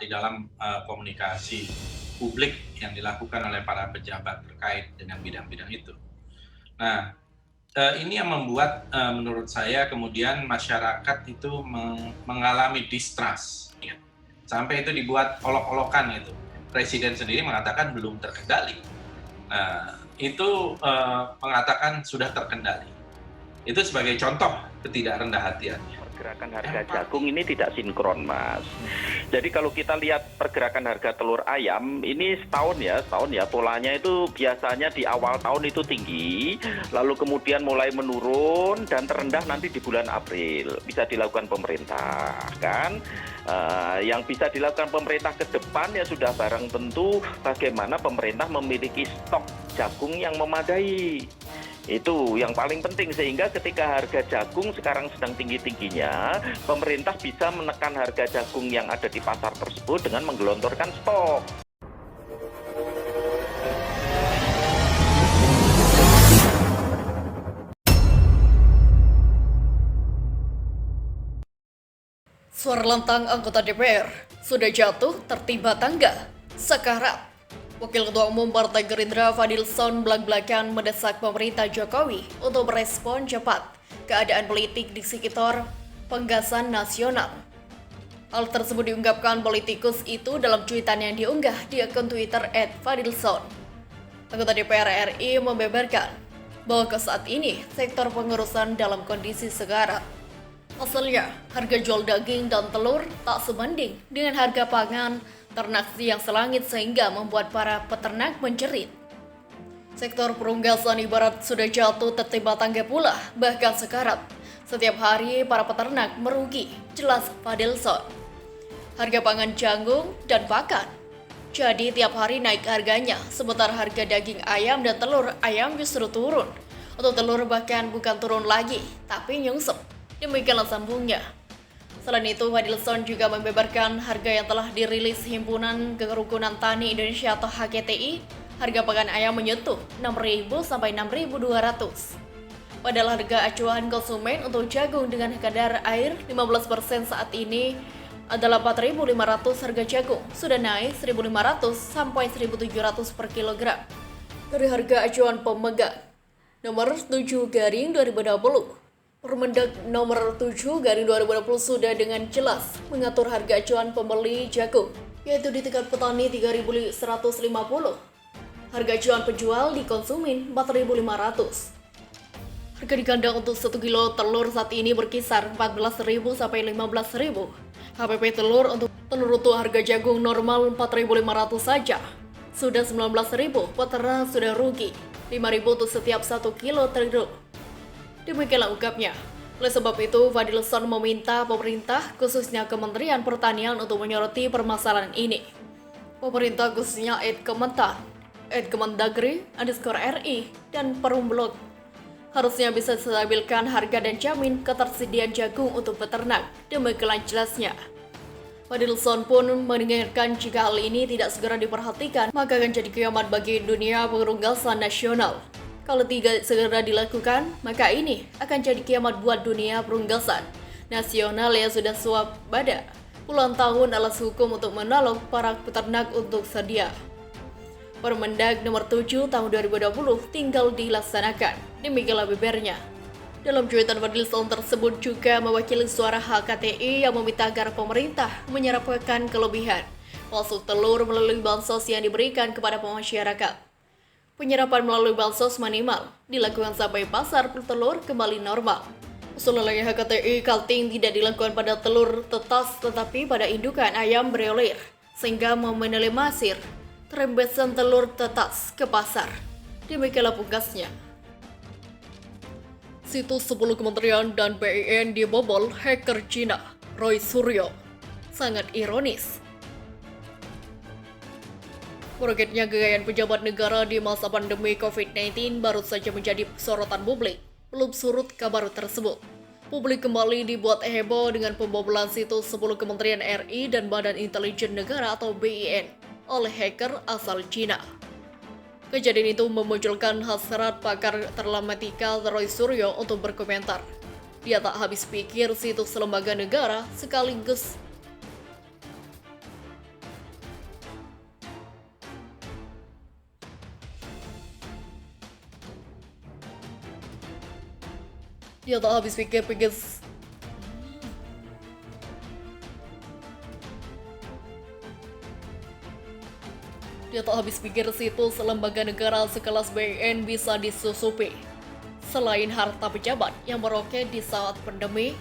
di dalam komunikasi publik yang dilakukan oleh para pejabat terkait dengan bidang-bidang itu. Nah, ini yang membuat menurut saya kemudian masyarakat itu mengalami distrust, ya. Sampai itu dibuat olok-olokan itu. Presiden sendiri mengatakan belum terkendali. Itu mengatakan sudah terkendali. Itu sebagai contoh ketidakrendahan-hatiannya. Pergerakan harga jagung ini tidak sinkron, Mas. Jadi kalau kita lihat pergerakan harga telur ayam ini setahun ya polanya itu biasanya di awal tahun itu tinggi, lalu kemudian mulai menurun dan terendah nanti di bulan April. Bisa dilakukan pemerintah, kan? Yang bisa dilakukan pemerintah ke depan ya sudah barang tentu bagaimana pemerintah memiliki stok jagung yang memadai. Itu yang paling penting, sehingga ketika harga jagung sekarang sedang tinggi-tingginya, pemerintah bisa menekan harga jagung yang ada di pasar tersebut dengan menggelontorkan stok. Suara lantang anggota DPR sudah jatuh tertimpa tangga. Sekarat. Wakil Ketua Umum Partai Gerindra Fadlizon belak-belakan mendesak pemerintah Jokowi untuk merespon cepat keadaan politik di sekitar penggasan nasional. Hal tersebut diungkapkan politikus itu dalam cuitan yang diunggah di akun Twitter @Fadlizon. Anggota DPR RI membeberkan bahwa ke saat ini sektor pengurusan dalam kondisi sekarat. Asalnya, harga jual daging dan telur tak sebanding dengan harga pangan ternak yang selangit sehingga membuat para peternak menjerit. Sektor perunggasan ibarat sudah jatuh tertimpa tangga pula, bahkan sekarat. Setiap hari para peternak merugi, jelas Fadlizon. Harga pangan jagung dan pakan. Jadi tiap hari naik harganya, sementara harga daging ayam dan telur ayam justru turun. Untuk telur bahkan bukan turun lagi, tapi nyungsep. Demikianlah sambungnya. Selain itu, Fadlizon juga membeberkan harga yang telah dirilis Himpunan Kerukunan Tani Indonesia atau HKTI. Harga pakan ayam menyentuh 6.000 sampai 6.200. Padahal harga acuan konsumen untuk jagung dengan kadar air 15% saat ini adalah 4.500. Harga jagung sudah naik 1.500 sampai 1.700 per kilogram. Dari harga acuan pemegang nomor 7/2020. Permendag nomor 7/2020 sudah dengan jelas mengatur harga acuan pembeli jagung, yaitu di tingkat petani 3.150. Harga acuan penjual di konsumen 4.500. Harga di kandang untuk 1 kilo telur saat ini berkisar 14.000 sampai 15.000. HPP telur untuk telur utuh harga jagung normal 4.500 saja. Sudah 19.000, peternak sudah rugi 5.000 untuk setiap 1 kilo telur. Demikianlah ungkapnya. Oleh sebab itu, Fadlizon meminta pemerintah, khususnya Kementerian Pertanian, untuk menyoroti permasalahan ini. Pemerintah khususnya @Kemendagri_RI dan Perumbulok harusnya bisa stabilkan harga dan jamin ketersediaan jagung untuk peternak. Demikianlah jelasnya. Fadlizon pun mengingatkan jika hal ini tidak segera diperhatikan, maka akan jadi kiamat bagi dunia perunggasan nasional. Kalau tidak segera dilakukan, maka ini akan jadi kiamat buat dunia perunggasan nasional yang sudah swabada puluhan tahun alas hukum untuk menolong para peternak untuk sedia. Permendag nomor 7 tahun 2020 tinggal dilaksanakan. Demikianlah bebernya. Dalam cuitan Fadlizon tersebut juga mewakili suara HKTI yang meminta agar pemerintah menyerapkan kelebihan masuk telur melalui bansos yang diberikan kepada masyarakat. Penyerapan melalui bansos minimal dilakukan sampai pasar telur kembali normal. Usulan HKTI Kaltim tidak dilakukan pada telur tetas tetapi pada indukan ayam broiler, sehingga meminimalisir terembesan telur tetas ke pasar. Demikianlah pungkasnya. Situs 10 kementerian dan BIN dibobol hacker Cina, Roy Suryo. Sangat ironis. Merogetnya kekayaan pejabat negara di masa pandemi COVID-19 baru saja menjadi sorotan publik. Belum surut kabar tersebut. Publik kembali dibuat heboh dengan pembobolan situs 10 Kementerian RI dan Badan Intelijen Negara atau BIN oleh hacker asal Cina. Kejadian itu memunculkan hasrat pakar telematika Roy Suryo untuk berkomentar. Dia tak habis pikir situs lembaga negara sekaligus Dia tak habis pikir-pikir. Dia tak habis pikir situs lembaga negara sekelas BNN bisa disusupi. Selain harta pejabat yang meroket di saat pandemi,